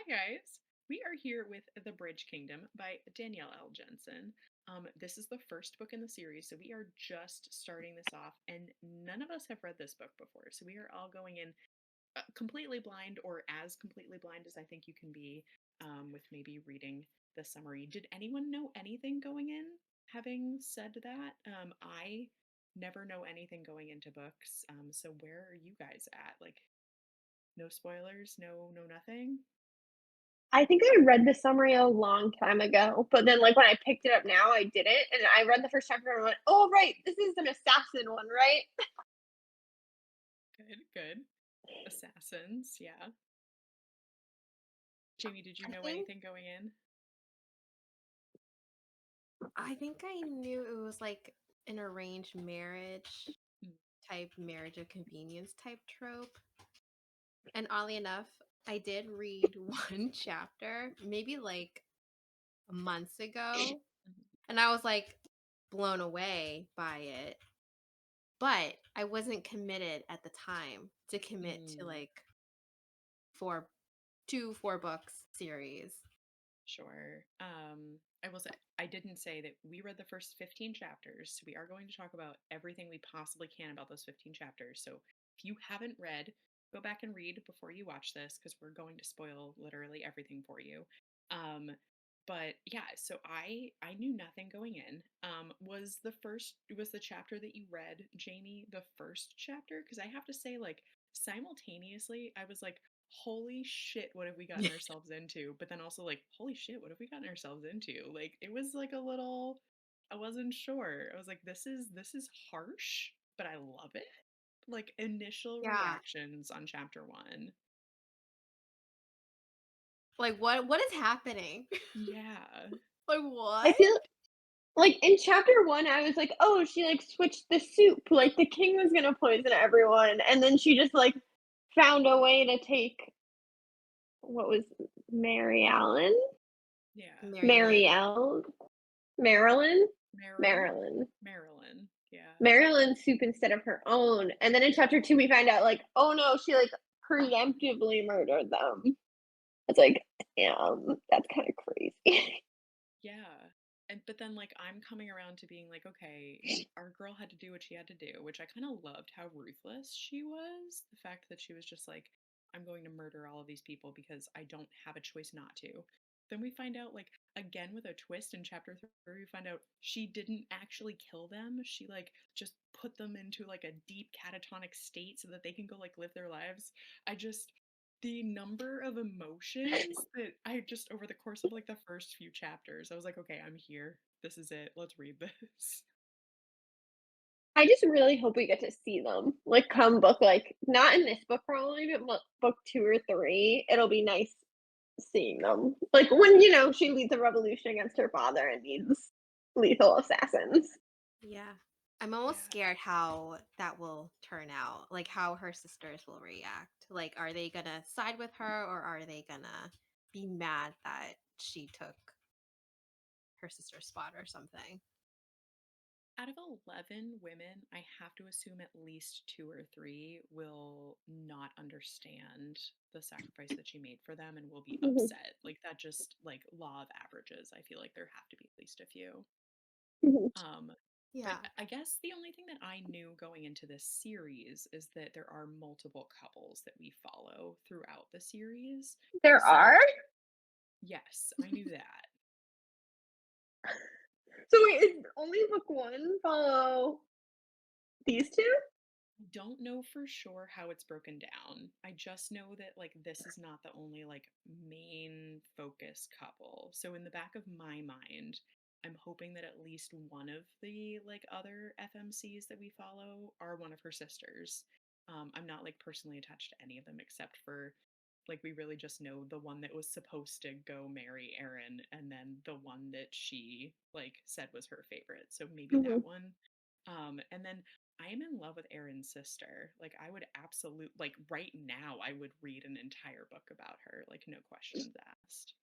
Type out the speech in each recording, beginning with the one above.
guys. We are here with The Bridge Kingdom by Danielle L. Jensen. This is the first book in the series, so we are just starting this off, and none of us have read this book before, so we are all going in completely blind, or as completely blind as I think you can be, with maybe reading the summary. Did anyone know anything going in? Having said that, I never know anything going into books. So where are you guys at? Like, no spoilers, no nothing. I think I read the summary a long time ago, but then, like, when I picked it up now, I didn't, and I read the first chapter and I went, "Oh, right, this is an assassin one, right?" Good, good. Assassins, yeah. Jamie, did you I know think anything going in? I think I knew it was like an arranged marriage Mm. type marriage of convenience type trope. And oddly enough, I did read one chapter, maybe like months ago, and I was like blown away by it. But I wasn't committed at the time to commit to Mm, like four two 4 books series. sure. I will say, I didn't say that we read the first 15 chapters, so we are going to talk about everything we possibly can about those 15 chapters. So if you haven't read, go back and read before you watch this, because we're going to spoil literally everything for you. Um, but yeah, so I knew nothing going in. Was the chapter that you read, Jamie, the first chapter? Because I have to say, like, simultaneously, I was like, holy shit, what have we gotten ourselves into? But then also like, holy shit, what have we gotten ourselves into? Like, it was like a little, I wasn't sure. I was like, this is harsh, but I love it. Like, initial Yeah. reactions on chapter one. Like what is happening? Yeah. Like I what? feel like in chapter 1, I was like, "Oh, she, like, switched the soup, like, the king was gonna poison everyone," and then she just, like, found a way to take what was Mary Allen? Yeah. Maryland. Mary Ellen? Marilyn? Marilyn? Marilyn. Marilyn. Yeah. Marilyn's soup instead of her own, and then in chapter 2, we find out, like, oh no, she, like, preemptively murdered them. It's like, damn, that's kinda crazy. Yeah. And but then like I'm coming around to being like, okay, our girl had to do what she had to do, which I kind of loved how ruthless she was. The fact that she was just like, I'm going to murder all of these people because I don't have a choice not to. Then we find out, like, again with a twist in chapter 3, we find out she didn't actually kill them. She like just put them into like a deep catatonic state so that they can go like live their lives. I just the number of emotions that I just over the course of like the first few chapters, I was like, okay, I'm here. This is it. Let's read this. I just really hope we get to see them, like, come book, like, not in this book probably, but book 2 or 3, it'll be nice seeing them. Like, when, she leads a revolution against her father and needs lethal assassins. Yeah. I'm almost Yeah. scared how that will turn out, like how her sisters will react. Like, are they gonna side with her or are they gonna be mad that she took her sister's spot or something? Out of 11 women, I have to assume at least 2 or 3 will not understand the sacrifice that she made for them and will be Mhm, upset. Like, that just, like, law of averages. I feel like there have to be at least a few. mhm. Um, but Yeah. I guess the only thing that I knew going into this series is that there are multiple couples that we follow throughout the series. There are? So, yes, I knew that. So wait, is only book 1 follow these 2? I don't know for sure how it's broken down. I just know that like this is not the only like main focus couple. So in the back of my mind, I'm hoping that at least one of the like other FMCs that we follow are one of her sisters. I'm not like personally attached to any of them except for like we really just know the one that was supposed to go marry Aren and then the one that she like said was her favorite. So maybe that Mhm. one. And then I am in love with Aaron's sister. Like I would absolute like right now I would read an entire book about her, like no questions asked.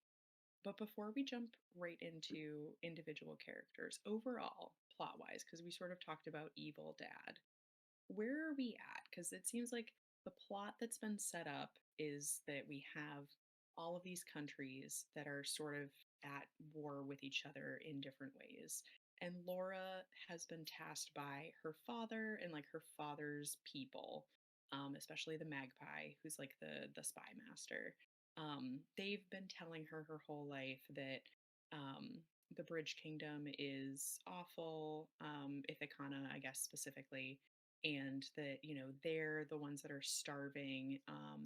But before we jump right into individual characters, overall, plot-wise, because we sort of talked about evil dad, where are we at? Because it seems like the plot that's been set up is that we have all of these countries that are sort of at war with each other in different ways. And Laura has been tasked by her father and like her father's people, especially the Magpie, who's like the spy master. They've been telling her her whole life that um, the Bridge Kingdom is awful, Ithicana, I guess specifically, and that they're the ones that are starving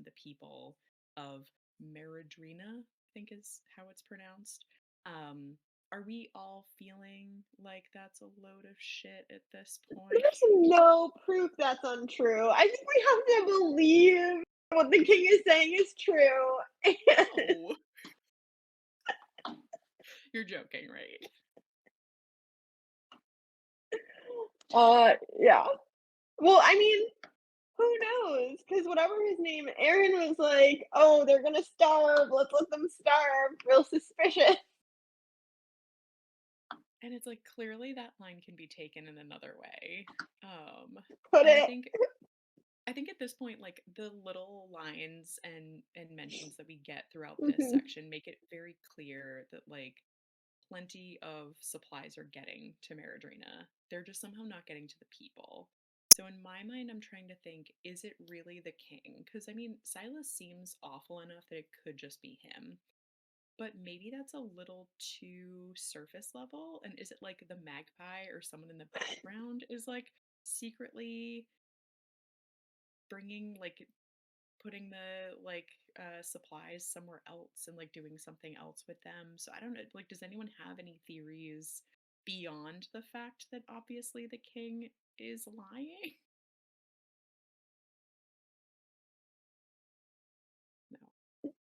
the people of Meridrina, I think is how it's pronounced. Um, are we all feeling like that's a load of shit at this point? There's no proof that's untrue. I think we have to believe what the king is saying is true. No, you're joking, right? Yeah. Well, I mean, who knows? Because whatever his name, Aaron was like, "Oh, they're gonna starve. Let's let them starve." Real suspicious. And it's like clearly that line can be taken in another way. Um, Put and I it. think I think at this point, like the little lines and mentions that we get throughout this Mhm. section make it very clear that like plenty of supplies are getting to Meridrina. They're just somehow not getting to the people. So in my mind, I'm trying to think, is it really the king? Because I mean, Silas seems awful enough that it could just be him. But maybe that's a little too surface level. And is it like the magpie or someone in the background is like secretly bringing like putting the like supplies somewhere else and like doing something else with them. So I don't know, like does anyone have any theories beyond the fact that obviously the king is lying? No.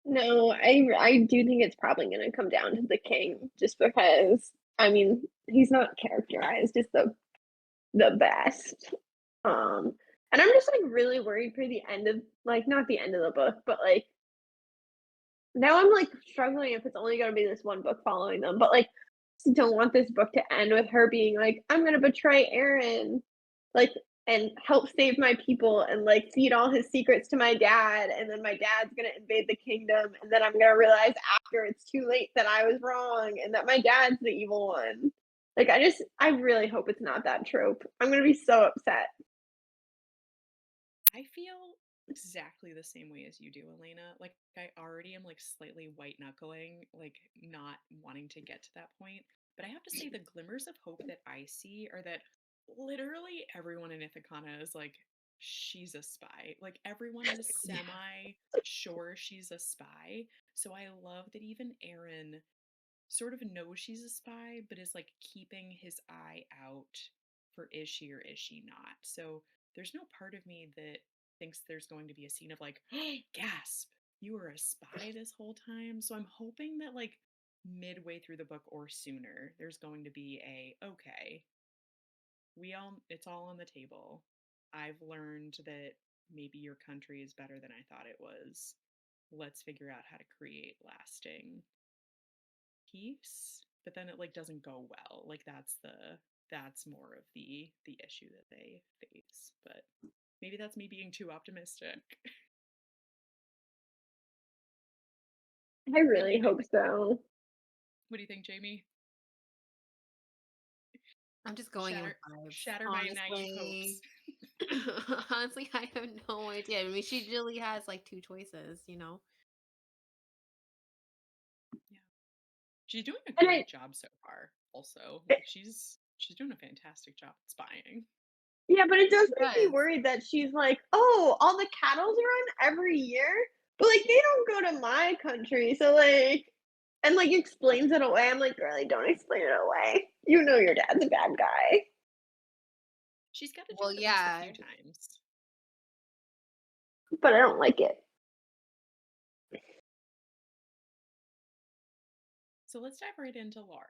No, I do think it's probably gonna come down to the king, just because I mean he's not characterized as the best. And I'm just like really worried for the end of like not the end of the book, but like now I'm like struggling if it's only gonna be this one book following them. But like just don't want this book to end with her being like, I'm gonna betray Aaron, like and help save my people and like feed all his secrets to my dad, and then my dad's gonna invade the kingdom, and then I'm gonna realize after it's too late that I was wrong and that my dad's the evil one. Like I really hope it's not that trope. I'm gonna be so upset. I feel exactly the same way as you do, Elena. Like I already am like slightly white knuckling, like not wanting to get to that point. But I have to say the glimmers of hope that I see are that literally everyone in Ithacana is like, she's a spy. Like everyone is Yeah. semi sure she's a spy. So I love that even Aaron sort of knows she's a spy, but is like keeping his eye out for is she or is she not. So there's no part of me that thinks there's going to be a scene of like, gasp, you were a spy this whole time. So I'm hoping that like midway through the book or sooner, there's going to be a okay, it's all on the table. I've learned that maybe your country is better than I thought it was. Let's figure out how to create lasting peace, but then it like doesn't go well. Like that's more of the issue that they face. But maybe that's me being too optimistic. I Yeah, really hope so. what do you think, Jamie? I'm just going in with Shatter vibes, shatter my naive hopes. honestly. Honestly, I have no idea. I mean, she really has like two choices, you know? Yeah. She's doing a And I great job so far, also. Like she's doing a fantastic job at spying. Yeah, but it does She make me does. worried that she's like, "Oh, all the cattle's run every year?" But, like, they don't go to my country, so, like and, like, explains it away. I'm like, "Girlie, don't explain it away. You know your dad's a bad guy." She's got to do Well, it at least a yeah. few times. But I don't like it. So let's dive right into Laura.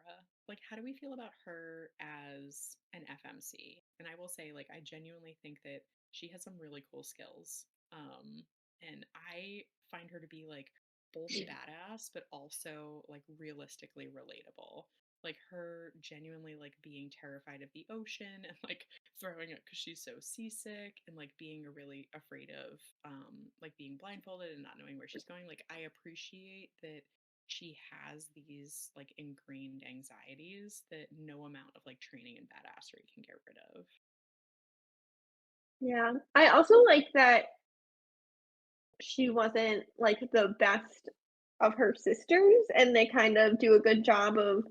Like, how do we feel about her as an FMC? And I will say, like, I genuinely think that she has some really cool skills. And I find her to be like both badass, but also like realistically relatable. Like her genuinely like being terrified of the ocean and like throwing it because she's so seasick and like being really afraid of like being blindfolded and not knowing where she's going. Like I appreciate that she has these like ingrained anxieties that no amount of like training and badassery can get rid of. Yeah. I also like that she wasn't, like, the best of her sisters, and they kind of do a good job of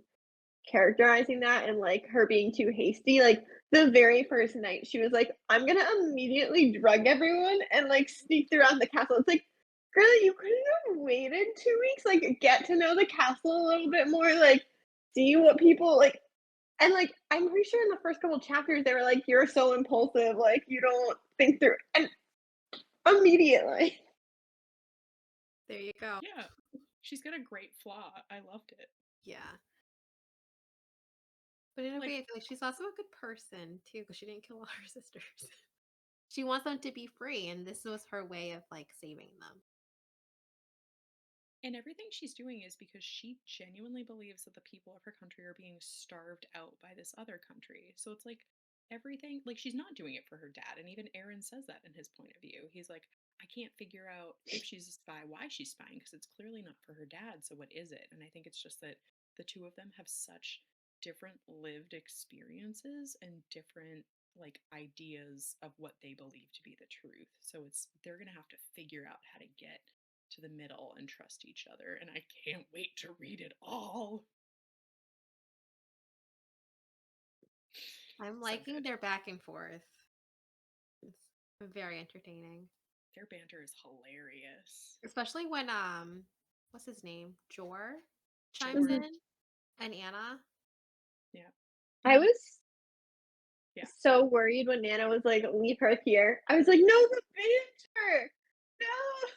characterizing that and, like, her being too hasty. Like, the very first night, she was like, "I'm gonna immediately drug everyone and, like, sneak around the castle." It's like, "Girl, you couldn't have waited 2 weeks? Like, get to know the castle a little bit more, like, see what people like." And, like, I'm pretty sure in the first couple chapters, they were like, "You're so impulsive, like, you don't think through," and immediately. There you go. Yeah, she's got a great flaw. I loved it. Yeah. But in a way, Like, I feel like she's also a good person too, because she didn't kill all her sisters. She wants them to be free, and this was her way of like saving them. and everything she's doing is because she genuinely believes that the people of her country are being starved out by this other country. So it's like everything, like she's not doing it for her dad. And even Aaron says that in his point of view. He's like, I can't figure out if she's a spy, why she's spying, because it's clearly not for her dad. So what is it? And I think it's just that the two of them have such different lived experiences and different like ideas of what they believe to be the truth. So it's they're going to have to figure out how to get to the middle and trust each other. And I can't wait to read it all. I'm So liking good. their back and forth. It's very entertaining, Their banter is hilarious. especially when what's his name, Jor, chimes Sure. Mhm. in, and Anna. Yeah. I was Yeah. so worried when Nana was like, "Leave her here." I was like, "No, the banter! No!"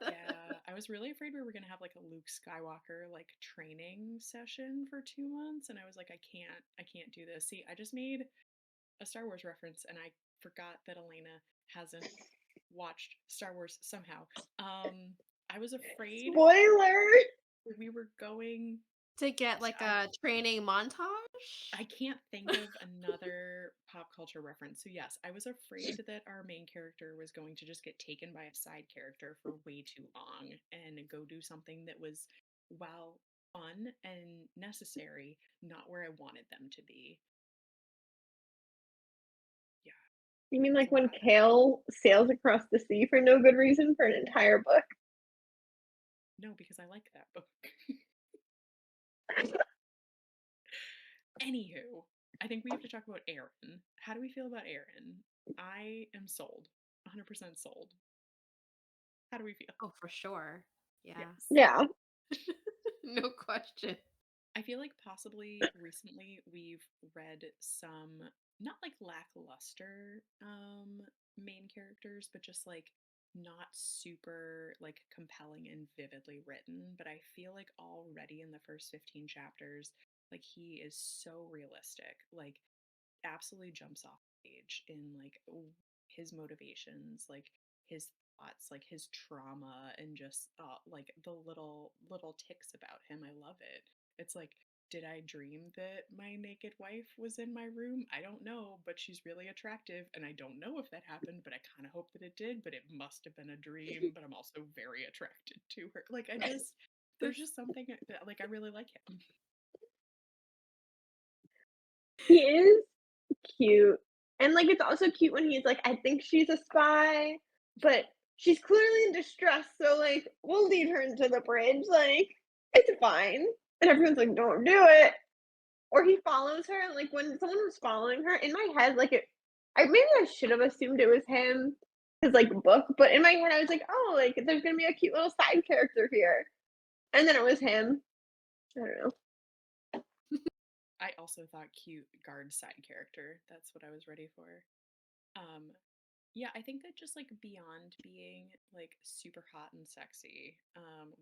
Yeah. I was really afraid we were going to have like a Luke Skywalker like training session for 2 months. And I was like, I can't do this. See, I just made a Star Wars reference and I forgot that Elena hasn't watched Star Wars somehow. I was afraid Spoiler! we were going To get like I a training montage. I can't think of another pop culture reference. So yes, I was afraid that our main character was going to just get taken by a side character for way too long and go do something that was, while fun and necessary, not where I wanted them to be. Yeah, You mean I was like when not. Kale sails across the sea for no good reason for an entire book? No, because I like that book. Anywho, I think we have to talk about Aaron. How do we feel about Aaron? I am sold. 100% sold. How do we feel? Oh, for sure. Yeah. Yes. Yeah. No question. I feel like possibly recently we've read some not like lackluster main characters, but just like not super like compelling and vividly written, but I feel like already in the first 15 chapters like he is so realistic. Like absolutely jumps off the page in like his motivations, like his thoughts, like his trauma, and just like the little ticks about him. I love it. It's like, did I dream that my naked wife was in my room? I don't know, but she's really attractive, and I don't know if that happened, but I kind of hope that it did. But it must have been a dream. But I'm also very attracted to her. Like I just, there's just something that like I really like him. He is cute. And like it's also cute when he's like, "I think she's a spy, but she's clearly in distress, so like we'll lead her into the bridge. Like, it's fine." And everyone's like, "Don't do it." Or he follows her and like when someone was following her, in my head, like maybe I should have assumed it was him, his like book, but in my head I was like, "Oh, like there's gonna be a cute little side character here." And then it was him. I don't know. I also thought cute guard side character. That's what I was ready for. Um, yeah, I think that just like beyond being like super hot and sexy,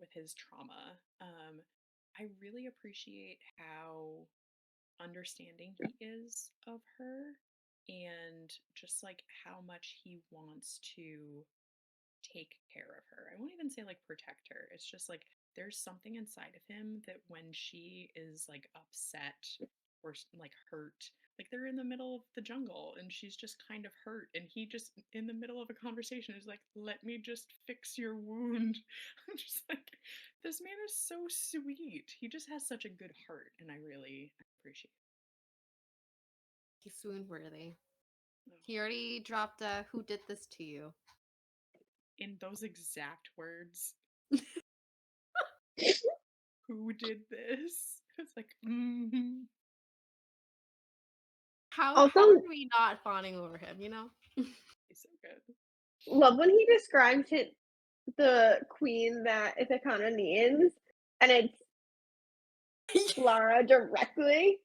with his trauma, I really appreciate how understanding he is of her and just like how much he wants to take care of her. I won't even say like protect her. It's just like there's something inside of him that when she is like upset or like hurt Like they're in the middle of the jungle and she's just kind of hurt and he just in the middle of a conversation is like, "Let me just fix your wound." I'm just like, this man is so sweet. He just has such a good heart and I really appreciate He's swoon worthy. it. He already dropped a "Who did this to you?" In those exact words, who did this? It's like, How Also, are we not fawning over him? You know. he's so good. love when he describes it, the queen that Ithicana needs, and it's Lara directly.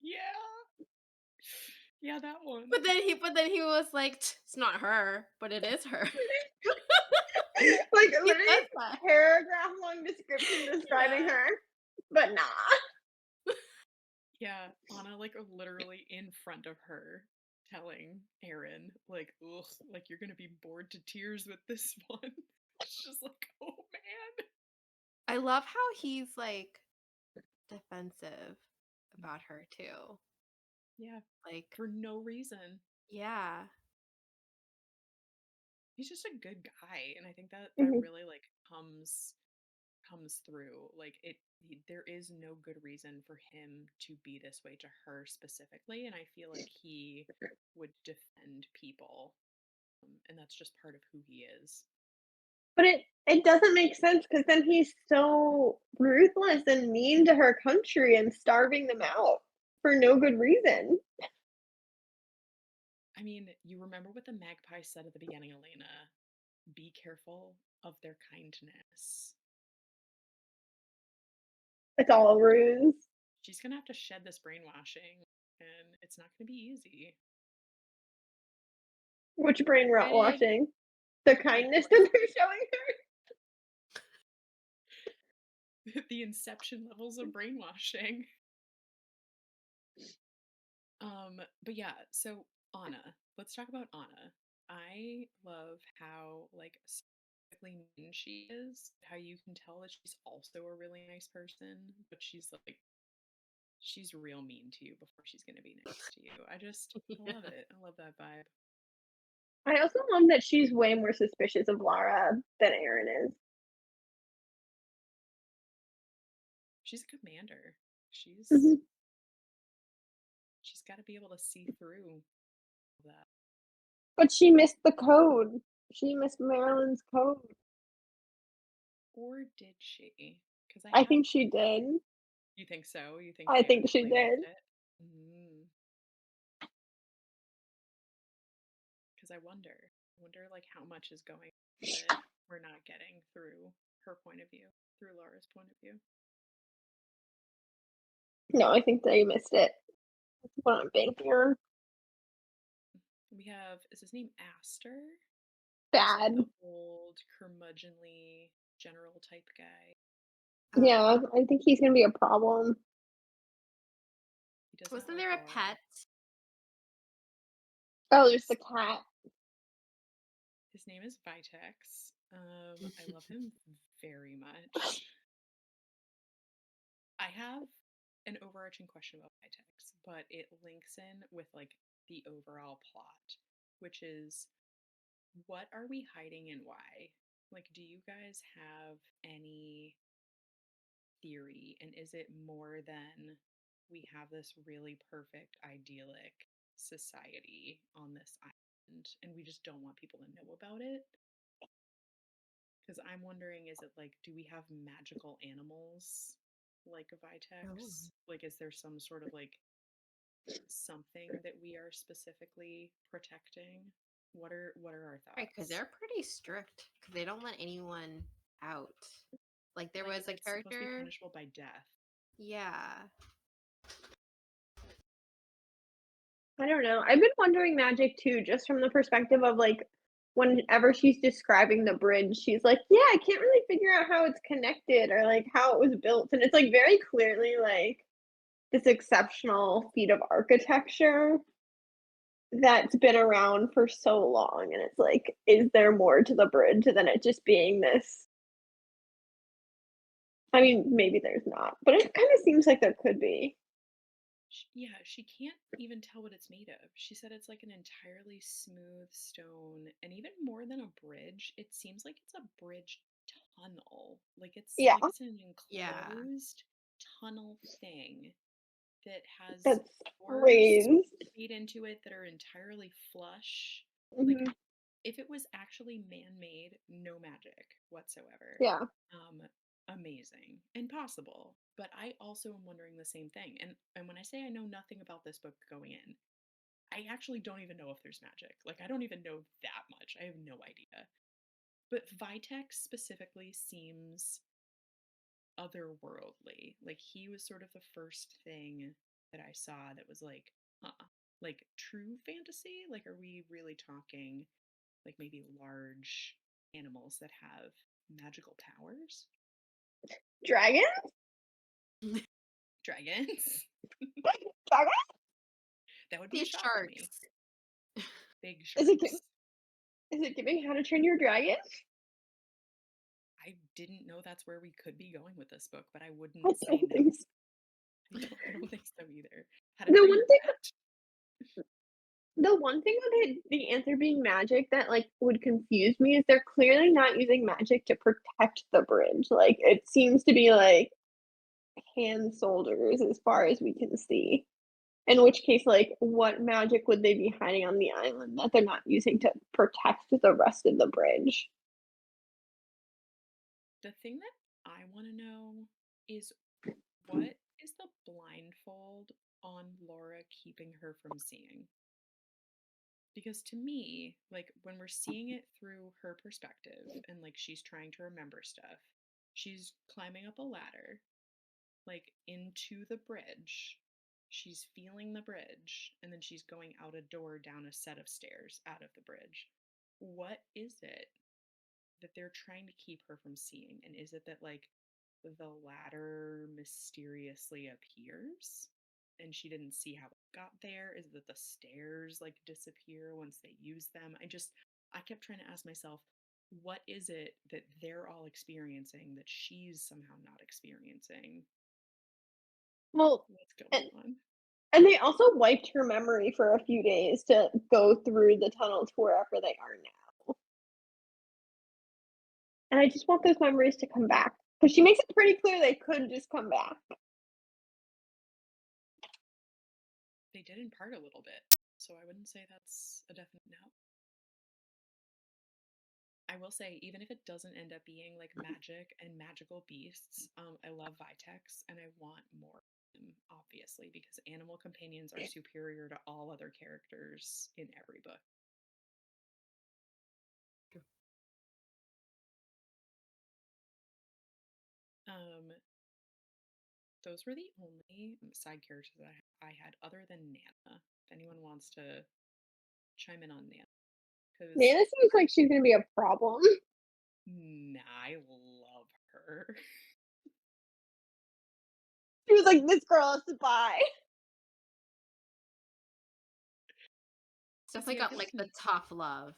Yeah. Yeah, that one. But then he was like, "It's not her, but it is her." Like He literally says that. paragraph long description describing Yeah. her, but nah. Yeah, Anna like literally in front of her telling Aren like, ugh, like you're gonna be bored to tears with this one. It's just like, oh man. I love how he's like defensive about her too. Yeah, Like, for no reason. yeah. He's just a good guy, and I think that that Mhm. really like comes through. Like there is no good reason for him to be this way to her specifically, and I feel like he would defend people, and that's just part of who he is. But it doesn't make sense because then he's so ruthless and mean to her country and starving them out for no good reason. I mean, you remember what the magpie said at the beginning, Elena? Be careful of their kindness. It's all a ruse. She's gonna have to shed this brainwashing, and it's not gonna be easy. Which brain rot Ready? washing? The Like kindness what that they're showing her. the inception levels of brainwashing. But yeah, so Anna. Let's talk about Anna. I love how like specifically mean she is. How you can tell that she's also a really nice person, but she's real mean to you before she's gonna be nice to you. I Yeah. love it. I love that vibe. I also love that she's way more suspicious of Lara than Aaron is. She's a commander. She's Mhm. she's got to be able to see through that. But she missed the code. She missed Marilyn's code. Or did she? Because I I have think she a did. You think so? You think I they think she actually did. missed it? Because I wonder like how much is going on that we're not getting through her point of view, through Laura's point of view. No, I think they missed it. That's what I'm banking on. We have, is his name Aster? He's like the Bad. old curmudgeonly general type guy. Yeah, I think he's gonna be a problem. He does not Wasn't like there a Laura. pet? Oh, there's Yes, the cat. his name is Vitex. I love him very much. I have an overarching question about Vitex, but it links in with like the overall plot, which is what are we hiding and why? Like, do you guys have any theory? And is it more than we have this really perfect, idyllic society on this island and we just don't want people to know about it? Because I'm wondering, is it like, do we have magical animals like a Oh. Vitex? Like, is there some sort of like something that we are specifically protecting? What are our Right, because thoughts? they're pretty strict because they don't let anyone out. Like there Like was a it's supposed to be character. punishable by death. Yeah. I don't know. I've been wondering magic too, just from the perspective of like whenever she's describing the bridge, she's like, "Yeah, I can't really figure out how it's connected or like how it was built." And it's like very clearly like this exceptional feat of architecture that's been around for so long. And it's like, is there more to the bridge than it just being this? I mean, maybe there's not, but it kind of seems like there could be. Yeah, she can't even tell what it's made of. She said it's like an entirely smooth stone, and even more than a bridge, it seems like it's a bridge tunnel. Yeah, Like it's an Yeah. enclosed tunnel thing that has that's doors raised. made into it that are entirely flush. Like Hmm. if it was actually man-made, no magic whatsoever. Yeah. Um, amazing and possible. But I also am wondering the same thing. And when I say I know nothing about this book going in, I actually don't even know if there's magic. Like I don't even know that much. I have no idea. But Vitex specifically seems otherworldly. Like he was sort of the first thing that I saw that was like, huh, like true fantasy? Like are we really talking like maybe large animals that have magical powers? Dragon? Dragons? Dragon? That would be a These shock to me. sharks. Big Is it gi- sharks. is it giving How to Train Your Dragon? I didn't know that's where we could be going with this book, but I I wouldn't say don't no. think so. I don't think so either. How to The train one your thing rat. the one thing with the answer being magic that like would confuse me is they're clearly not using magic to protect the bridge. Like it seems to be like hand soldiers as far as we can see. In which case, like, what magic would they be hiding on the island that they're not using to protect the rest of the bridge? The thing that I want to know is what is the blindfold on Laura keeping her from seeing? Because to me, like when we're seeing it through her perspective and like she's trying to remember stuff, she's climbing up a ladder, like into the bridge. She's feeling the bridge, and then she's going out a door down a set of stairs out of the bridge. What is it that they're trying to keep her from seeing? And is it that like the ladder mysteriously appears and she didn't see how it got there? Is it that the stairs like disappear once they use them? I kept trying to ask myself, what is it that they're all experiencing that she's somehow not experiencing? Well, What's and, going on? and they also wiped her memory for a few days to go through the tunnel to wherever they are now. And I just want those memories to come back. Because she makes it pretty clear they could just come back. They did in part a little bit, so I wouldn't say that's a definite no. I will say, even if it doesn't end up being like magic and magical beasts, I love Vitex and I want more of them, obviously, because animal companions are superior to all other characters in every book. Um, those were the only side characters that I had other than Nana. If anyone wants to chime in on Nana, because Nana seems like she's going to be a problem. I love her. She was like, this girl is a spy. It's definitely See, I got feel like like the tough love.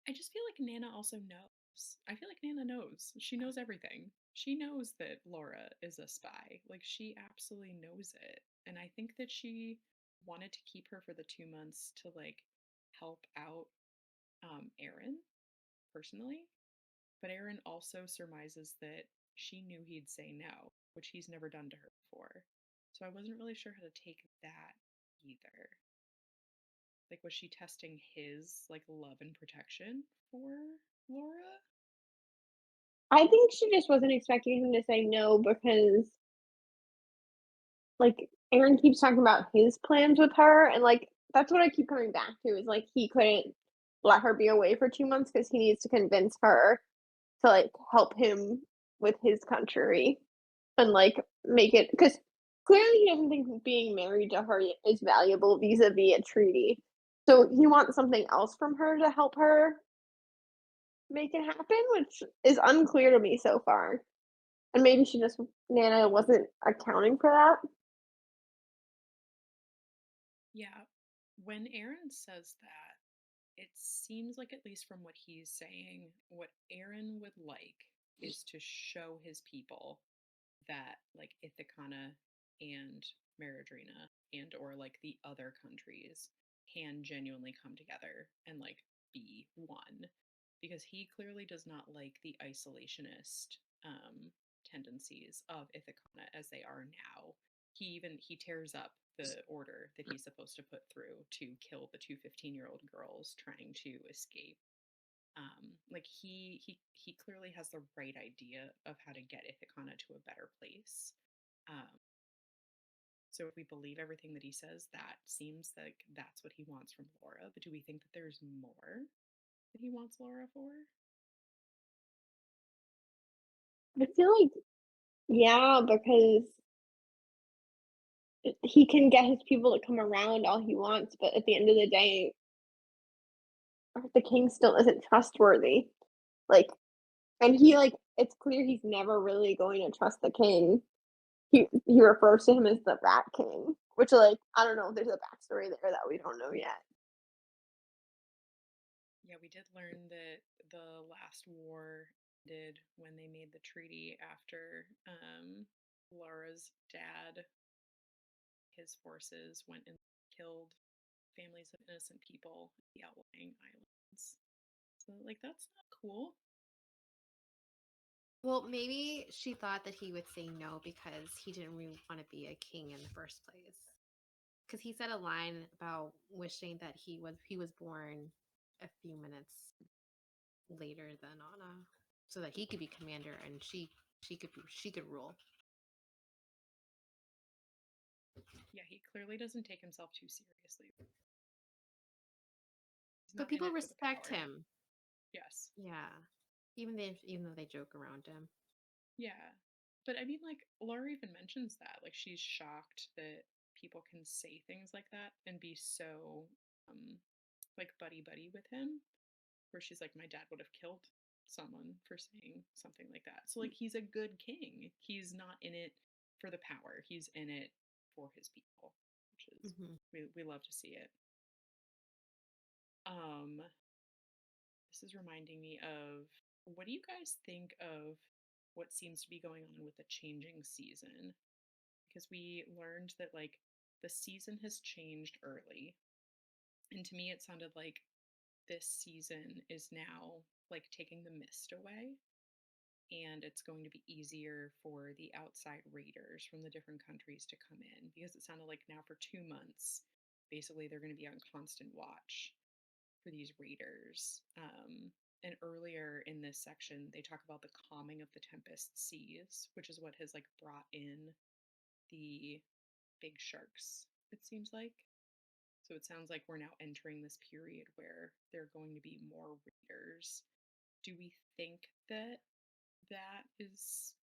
I just feel like Nana also knows. I feel like Nana knows. She knows everything. She knows that Laura is a spy. Like, she absolutely knows it. And I think that she wanted to keep her for the 2 months to, like, help out Aren personally. But Aren also surmises that she knew he'd say no, which he's never done to her before. So I wasn't really sure how to take that either. Like, was she testing his, like, love and protection for Laura? I think she just wasn't expecting him to say no because, like, Aaron keeps talking about his plans with her. And, like, that's what I keep coming back to is, like, he couldn't let her be away for 2 months because he needs to convince her to, like, help him with his country and, like, make it. Because clearly he doesn't think being married to her is valuable vis a vis a treaty. So he wants something else from her to help her make it happen, which is unclear to me so far. And maybe she just Nana wasn't accounting for that. Yeah. When Aaron says that, it seems like, at least from what he's saying, what Aaron would like is to show his people that, like, Ithicana and Maradrina and or like the other countries can genuinely come together and like be one, because he clearly does not like the isolationist tendencies of Ithicana as they are now. He tears up the order that he's supposed to put through to kill the two 15-year-old girls trying to escape. Like he clearly has the right idea of how to get Ithicana to a better place. Um, so if we believe everything that he says, that seems like that's what he wants from Laura. But do we think that there's more that he wants Laura for? I feel like, yeah, because he can get his people to come around all he wants, but at the end of the day, the king still isn't trustworthy. Like, and he like it's clear he's never really going to trust the king. He refers to him as the Rat King, which like I don't know if there's a backstory there that we don't know yet. Yeah, we did learn that the last war ended when they made the treaty after Laura's dad, his forces went and killed families of innocent people in the outlying islands. So, like, that's not cool. Well, maybe she thought that he would say no because he didn't really want to be a king in the first place. Because he said a line about wishing that he was born a few minutes later than Anna, so that he could be commander and she could rule. Yeah, he clearly doesn't take himself too seriously. He's But not in people it for the respect power. him. Yes. Yeah, even though they joke around him. Yeah. But I mean, like, Laura even mentions that. Like, she's shocked that people can say things like that and be so, like, buddy buddy with him, where she's like, my dad would have killed someone for saying something like that. So, like, he's a good king. He's not in it for the power, he's in it for his people, which is, Hmm. we love to see it. Um, this is reminding me of, what do you guys think of what seems to be going on with the changing season? Because we learned that like the season has changed early, and to me it sounded like this season is now like taking the mist away, and it's going to be easier for the outside raiders from the different countries to come in, because it sounded like now for 2 months basically they're going to be on constant watch for these raiders. And earlier in this section, they talk about the calming of the tempest seas, which is what has like brought in the big sharks, it seems like. So it sounds like we're now entering this period where there are going to be more raiders. Do we think that that is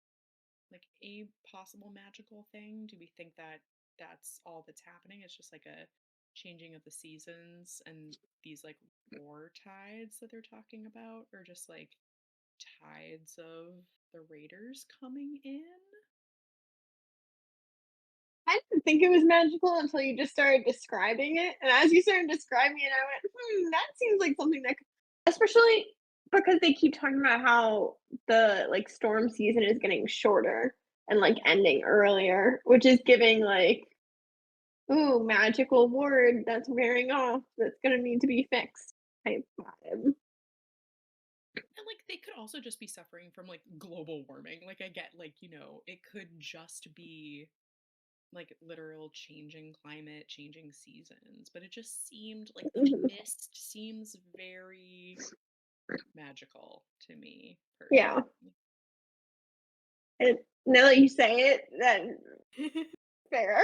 like a possible magical thing? Do we think that that's all that's happening? It's just like a changing of the seasons and these like war tides that they're talking about, or just like tides of the raiders coming in? I didn't think it was magical until you just started describing it, and as you started describing it, I went, that seems like something that, especially because they keep talking about how the like storm season is getting shorter and like ending earlier, which is giving like, ooh, magical ward that's wearing off that's gonna need to be fixed type vibe. And like they could also just be suffering from like global warming. Like I get like, it could just be like literal changing climate, changing seasons, but it just seemed like the Mhm. mist seems very magical to me Yeah, personally. and now that you say it, then fair.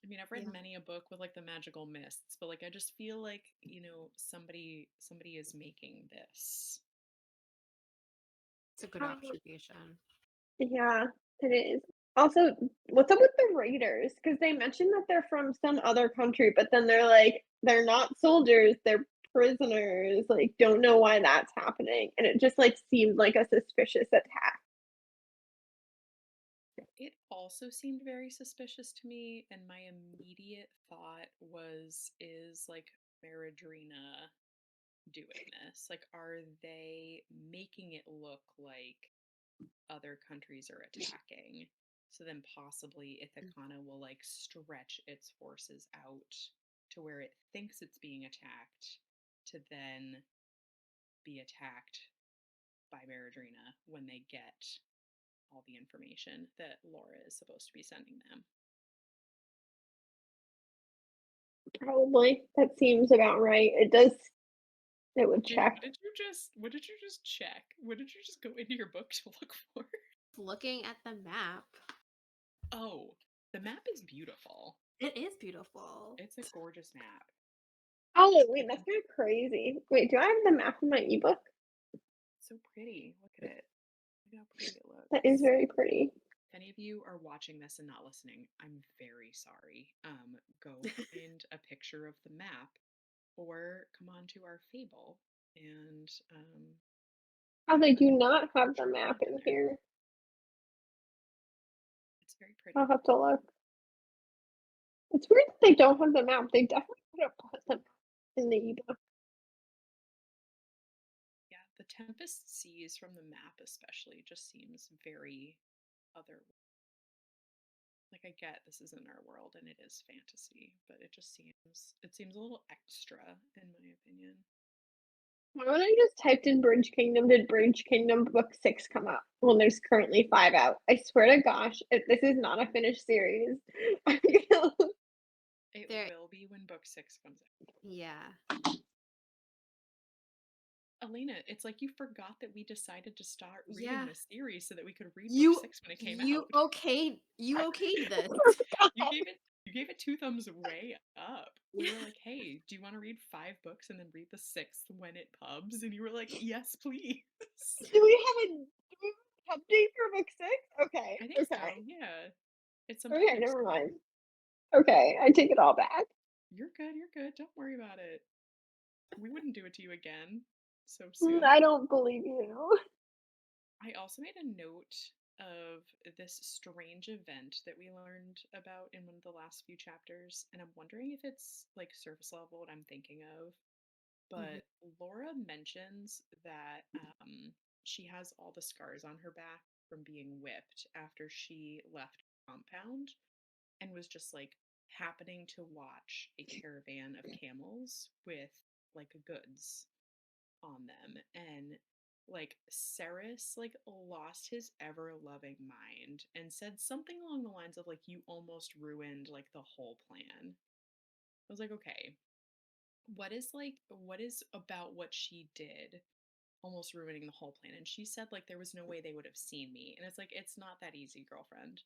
I mean, I've read Yeah, many a book with like the magical mists, but like I just feel like, somebody is making this. it's a good Um, observation. yeah, it is. Also, what's up with the raiders? Because they mentioned that they're from some other country, but then they're like, they're not soldiers, they're prisoners. Like, don't know why that's happening. And it just like seemed like a suspicious attack. It also seemed very suspicious to me, and my immediate thought was, is like Maradrina doing this? Like, are they making it look like other countries are attacking? So then possibly Ithicana will like stretch its forces out to where it thinks it's being attacked to then be attacked by Maradrina when they get all the information that Laura is supposed to be sending them. Probably. That seems about right. It would check. What did you just check? What did you just go into your book to look for? Looking at the map. Oh, the map is beautiful. It is beautiful. It's a gorgeous map. Oh, wait, that's kind of crazy. Wait, do I have the map in my ebook? So pretty. Look at it. Look how pretty it looks. That is very pretty. If any of you are watching this and not listening, I'm very sorry. Go find a picture of the map or come on to our Fable and Oh, they do not have the map in there. here. It's very pretty. I'll have to look. It's weird that they don't have the map. They definitely could have put the map in the ebook. Yeah, the Tempest Seas from the map especially just seems very other. Like I get this isn't our world and it is fantasy, but it seems a little extra in my opinion. When I just typed in Bridge Kingdom, did Bridge Kingdom book 6 come out? Well, there's currently 5 out. I swear to gosh, if this is not a finished series, It There, will be when book 6 comes out. yeah. Elena, it's like you forgot that we decided to start reading Yeah. this series so that we could read book You 6 when it came you out. okayed this. You gave it 2 thumbs way up. We were like, "Hey, do you want to read 5 books and then read the 6th when it pubs?" And you were like, "Yes, please." Do we have an update for book 6? Okay, I think okay. so. Yeah. It's sometime Okay, next never year. mind. Okay, I take it all back. You're good. You're good. Don't worry about it. We wouldn't do it to you again so soon. I don't believe you. I also made a note of this strange event that we learned about in one of the last few chapters, and I'm wondering if it's like surface level what I'm thinking of. Mhm. But Laura mentions that she has all the scars on her back from being whipped after she left compound and was just like happening to watch a caravan of camels with like goods on them, and like Ceres like lost his ever loving mind and said something along the lines of like you almost ruined like the whole plan. I was like, okay, what is about what she did almost ruining the whole plan? And she said like there was no way they would have seen me, and it's like it's not that easy, girlfriend.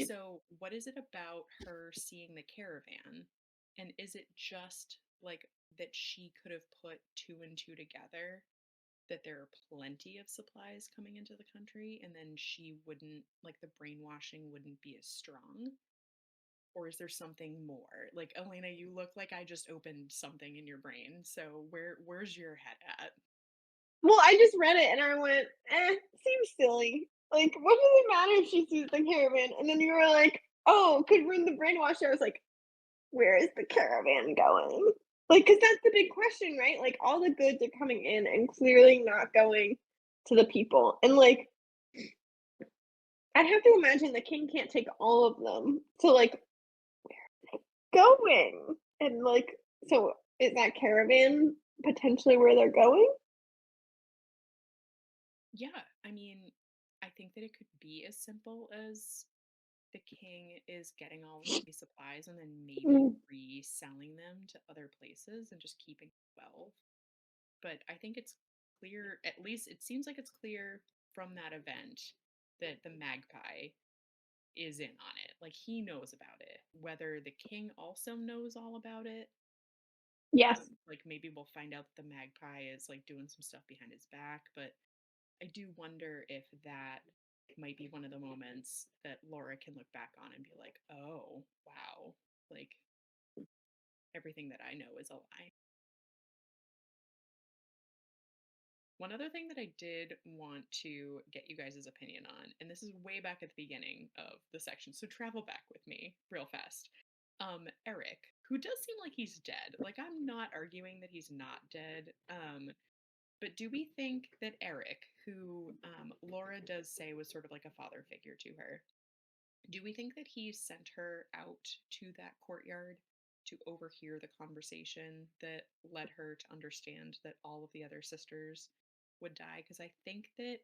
So what is it about her seeing the caravan, and is it just like that she could have put two and two together, that there are plenty of supplies coming into the country and then she wouldn't like the brainwashing wouldn't be as strong? Or is there something more? Like Elena, you look like I just opened something in your brain. So where's your head at? Well, I just read it and I went, seems silly. Like, what does it matter if she sees the caravan? And then you were like, oh, could ruin the brainwash. I was like, where is the caravan going? Like, because that's the big question, right? Like, all the goods are coming in and clearly not going to the people. And, like, I'd have to imagine the king can't take all of them. So, like, going? And, like, so is that caravan potentially where they're going? Yeah, I mean, I think that it could be as simple as the king is getting all of these supplies and then maybe Mm, reselling them to other places and just keeping 12. But I think it's clear, at least it seems like it's clear from that event, that the magpie is in on it. Like he knows about it. Whether the king also knows all about it, yes. like maybe we'll find out that the magpie is like doing some stuff behind his back. But I do wonder if that might be one of the moments that Laura can look back on and be like, oh, wow, like everything that I know is a lie. One other thing that I did want to get you guys' opinion on, and this is way back at the beginning of the section, so travel back with me real fast. Eric, who does seem like he's dead. Like I'm not arguing that he's not dead. But do we think that Eric, who Laura does say was sort of like a father figure to her, Do we think that he sent her out to that courtyard to overhear the conversation that led her to understand that all of the other sisters would die? Because I think that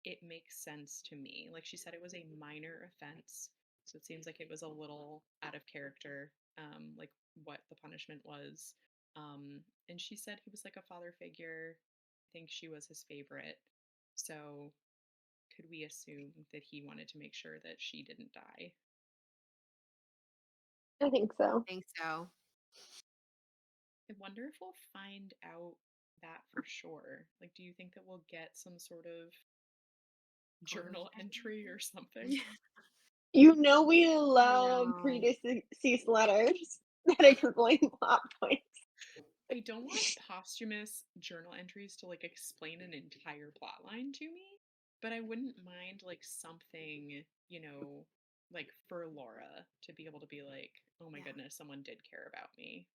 it makes sense to me. Like she said, it was a minor offense. So it seems like it was a little out of character, like what the punishment was. And she said he was like a father figure. I think she was his favorite. So could we assume that he wanted to make sure that she didn't die? I think so. I think so. I wonder if we'll find out that for sure. Like, do you think that we'll get some sort of journal entry or something? You know we I love know. predeceased letters that explain plot points. I don't want posthumous journal entries to like explain an entire plot line to me, but I wouldn't mind like something, like for Laura to be able to be like, oh my Yeah. goodness, someone did care about me.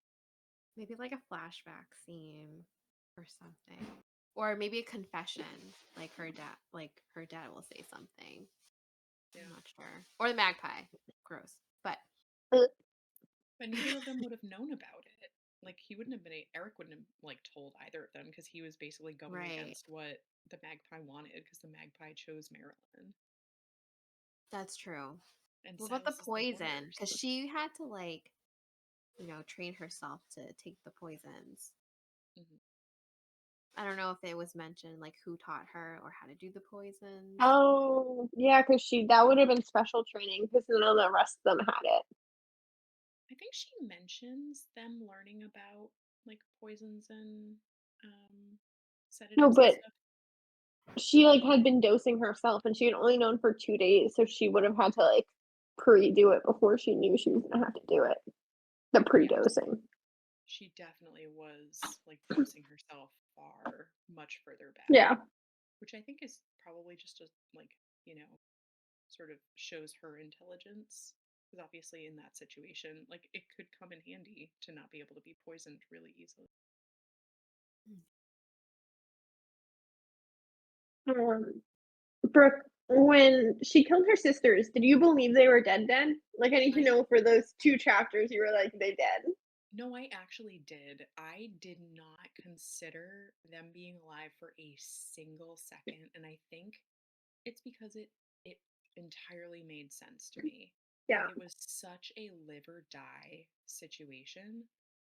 Maybe like a flashback scene or something. Or maybe a confession. Like her dad will say something. I'm Yeah. not sure. Or the magpie. Gross. But But neither of them would have known about it. Like he wouldn't have been Eric wouldn't have like told either of them because he was basically going right. against what the magpie wanted because the magpie chose Marilyn. That's true. And What about the silences the poison? horrors. Because she had to train herself to take the poisons. Mhm. I don't know if it was mentioned like who taught her or how to do the poisons. Oh, yeah, because that would have been special training because none of the rest of them had it. I think she mentions them learning about like poisons and No, sedatives and but stuff. she like had been dosing herself and she had only known for 2 days, so she would have had to like pre-do it before she knew she was gonna have to do it. The Yes, pre-dosing. she definitely was like dosing herself far much further back, Yeah. which I think is probably just a like, you know, sort of shows her intelligence. Because obviously, in that situation, like it could come in handy to not be able to be poisoned really easily. Um, Brooke, when she killed her sisters, did you believe they were dead then? Like, I need to I know for those 2 chapters, you were like, they dead. No, I actually did. I did not consider them being alive for a single second, and I think it's because it entirely made sense to me. Yeah. Like it was such a live or die situation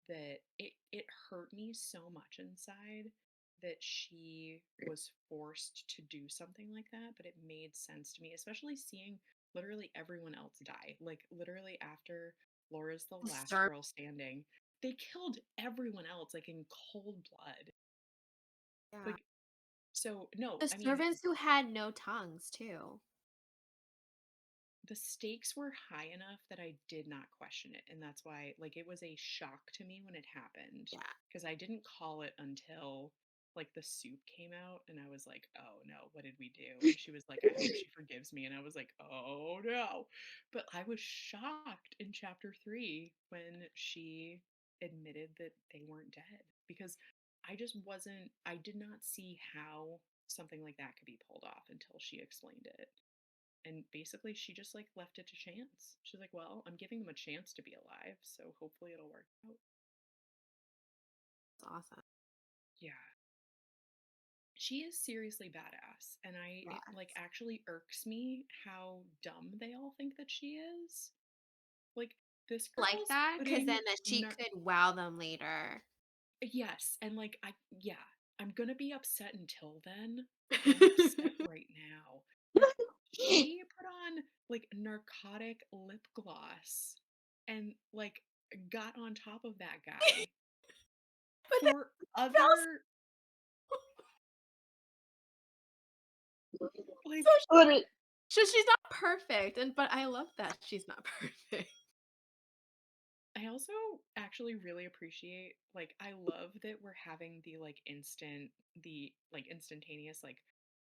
that it hurt me so much inside that she was forced to do something like that, but it made sense to me, especially seeing literally everyone else die. Like literally after Laura's the The last serv- girl standing, they killed everyone else like in cold blood. yeah. Like so no, The I mean servants who had no tongues too. the stakes were high enough that I did not question it. And that's why, like, it was a shock to me when it happened Yeah. because I didn't call it until like the soup came out and I was like, oh no, what did we do? And she was like, I hope she forgives me. And I was like, oh no. But I was shocked in chapter 3 when she admitted that they weren't dead because I just wasn't, I did not see how something like that could be pulled off until she explained it. And basically she just like left it to chance. She's like, well, I'm giving them a chance to be alive, so hopefully it'll work out. It's awesome. Yeah, she is seriously badass, and it Yes. like actually irks me how dumb they all think that she is. Like this Like girl's that because putting then that she could wow them later. yes, and like yeah, I'm gonna be upset until then, but I'm upset right now. Like she put on like narcotic lip gloss and like got on top of that guy But then for smells other so like But it, she's not perfect, and but I love that she's not perfect. I also actually really appreciate like I love that we're having the like instantaneous like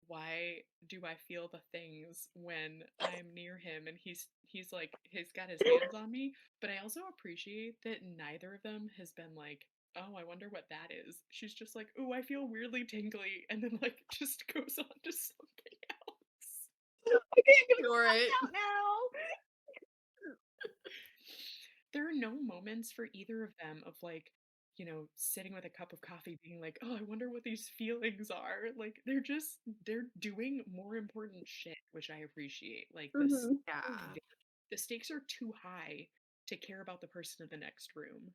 why do I feel the things when I'm near him and he's like he's got his hands on me, but I also appreciate that neither of them has been like, "Oh, I wonder what that is." She's just like, "Oh, I feel weirdly tingly," and then like just goes on to something else. Okay, I'm gonna Ignore find it. out now. There are no moments for either of them of like, sitting with a cup of coffee being like, "Oh, I wonder what these feelings are." Like they're doing more important shit, which I appreciate. Like Mhm. Yeah. the stakes are too high to care about the person in the next room.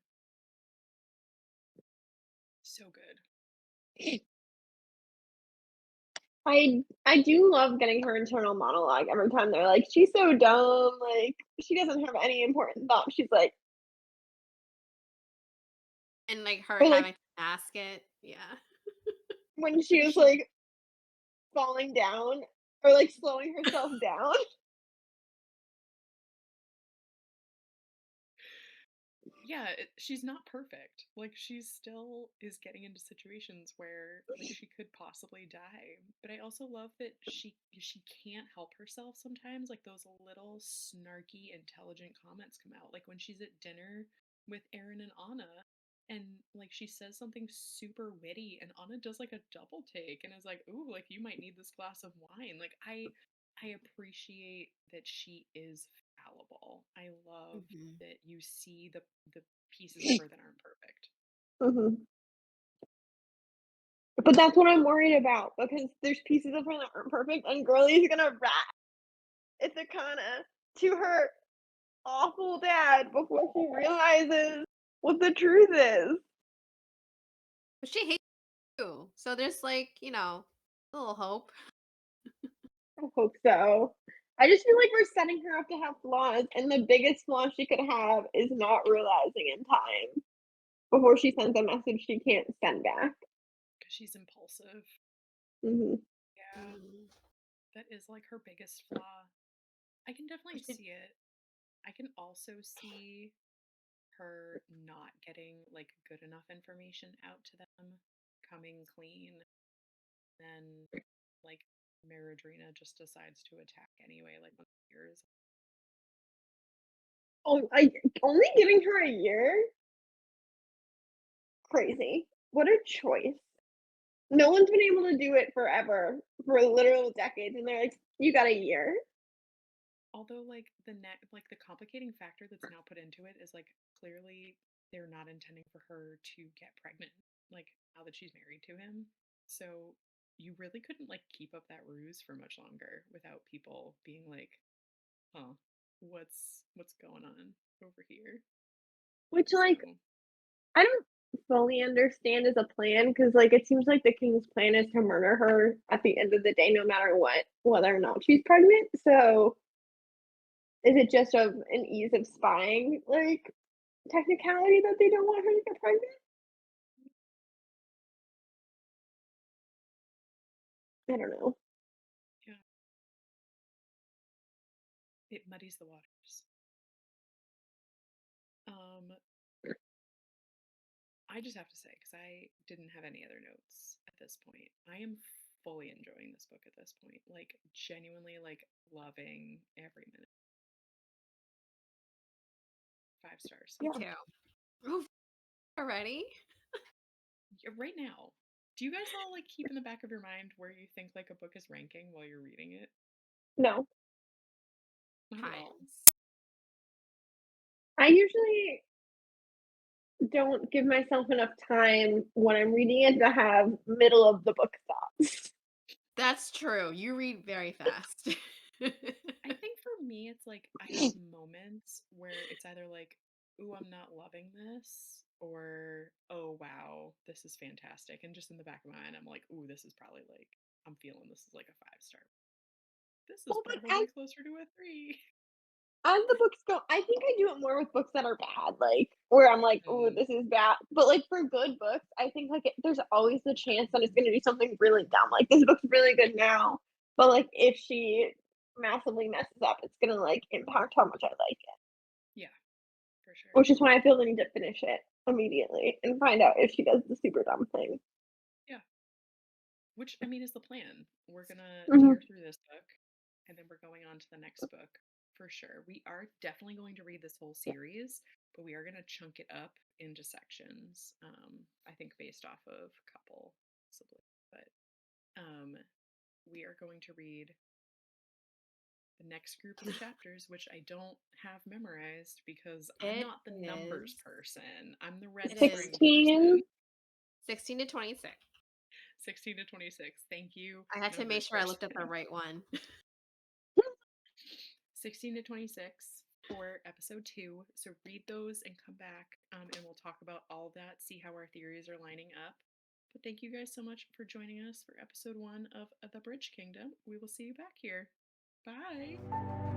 So good. I do love getting her internal monologue every time they're like, "She's so dumb, like, she doesn't have any important thoughts." She's like And like her or like having to mask it. Yeah. when she was She like falling down or like slowing herself down. Yeah, she's not perfect. Like she still is getting into situations where like she could possibly die. But I also love that she can't help herself sometimes. Like those little snarky, intelligent comments come out. Like when she's at dinner with Aaron and Anna, and like she says something super witty, and Anna does like a double take and is like, "Ooh, like you might need this glass of wine." Like I appreciate that she is fallible. I love Mhm. that you see the pieces of her that aren't perfect. Mhm. But that's what I'm worried about because there's pieces of her that aren't perfect, and Girlie's gonna rat Ithicana to her awful dad before she realizes what the truth is. But she hates you. So there's like, a little hope. I hope so. I just feel like we're setting her up to have flaws, and the biggest flaw she could have is not realizing in time before she sends a message she can't send back. Because she's impulsive. Mhm. Yeah, Mm. that is like her biggest flaw. I can definitely But she, see it. I can also see her not getting like good enough information out to them, coming clean, then like Maradrina just decides to attack anyway, like when years. Oh, I only giving her a year? Crazy. What a choice. No one's been able to do it forever, for literal decades, and they're like, "You got a year?" Although like the complicating factor that's now put into it is like clearly they're not intending for her to get pregnant, like now that she's married to him. So you really couldn't like keep up that ruse for much longer without people being like, huh, what's going on over here? Which, like, So I don't fully understand as a plan because, like, it seems like the king's plan is to murder her at the end of the day, no matter what, whether or not she's pregnant. So, is it just of an ease of spying, like, technicality that they don't want her to get pregnant? I don't know. yeah, it muddies the waters. Um, I just have to say, because I didn't have any other notes at this point, I am fully enjoying this book at this point. Like, genuinely, like, loving every minute. 5 stars. me Yeah. too. Oh, already? Yeah, right now. Do you guys all like keep in the back of your mind where you think like a book is ranking while you're reading it? No. Not at all. Times. I usually don't give myself enough time when I'm reading it to have middle of the book thoughts. That's true. You read very fast. I think for me, it's like I have moments where it's either like, ooh, I'm not loving this, or oh, wow, this is fantastic. And just in the back of my mind, I'm like, ooh, this is probably like, I'm feeling this is like a 5 star. This is Well, but probably closer to a 3. as the books go, I think I do it more with books that are bad, like where I'm like, "Oh, Mm, this is bad." But like for good books, I think like there's always the chance that it's going to do something really dumb. Like this book's really good now, but like if she massively messes up, it's going to like impact how much I like it. yeah, for sure. Which is why I feel the need to finish it immediately and find out if she does the super dumb thing. Yeah. Which I mean is the plan. We're gonna Mhm. tear through this book and then we're going on to the next book for sure. We are definitely going to read this whole series, but we are gonna chunk it up into sections. I think based off of a couple possibly. But we are going to read the next group of chapters, which I don't have memorized because I'm not the numbers person. I'm the red string 16. person. 16 to 26. 16 to 26. Thank you. I had to make numbers sure I looked up person. the right one. 16 to 26 for episode 2. So read those and come back, and we'll talk about all that, see how our theories are lining up. But thank you guys so much for joining us for episode 1 of The Bridge Kingdom. We will see you back here. Bye.